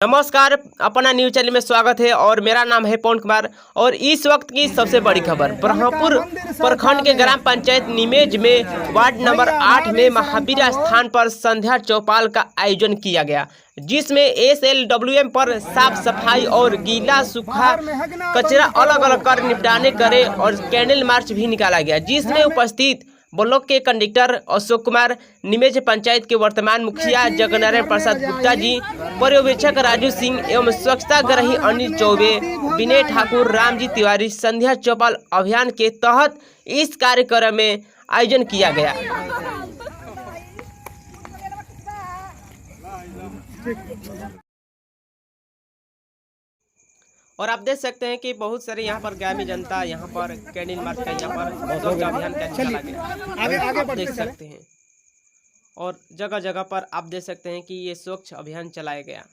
नमस्कार, अपना news channel में स्वागत है और मेरा नाम है पवन कुमार। और इस वक्त की सबसे बड़ी खबर, ब्रह्मपुर प्रखंड के ग्राम पंचायत निमेज में वार्ड नंबर 8 में महावीर स्थान पर संध्या चौपाल का आयोजन किया गया, जिसमें SLWM पर साफ सफाई और गीला सूखा कचरा अलग अलग कर निपटाने करे और कैंडल मार्च भी निकाला गया, जिसमें उपस्थित ब्लॉक के कंडक्टर अशोक कुमार, निमेज पंचायत के वर्तमान मुखिया जगनारायण प्रसाद गुप्ता जी, पर्यवेक्षक राजू सिंह एवं स्वच्छता ग्रही अनिल चौबे, विनय ठाकुर, रामजी तिवारी संध्या चौपाल अभियान के तहत इस कार्यक्रम में आयोजन किया गया। और आप देख सकते हैं कि बहुत सारे यहाँ पर ग्रामीण जनता यहाँ पर कैंडल मार्च का यहाँ पर स्वच्छ अभियान का चला गया, आप देख सकते हैं। और जगह जगह पर आप देख सकते हैं कि ये स्वच्छ अभियान चलाया गया।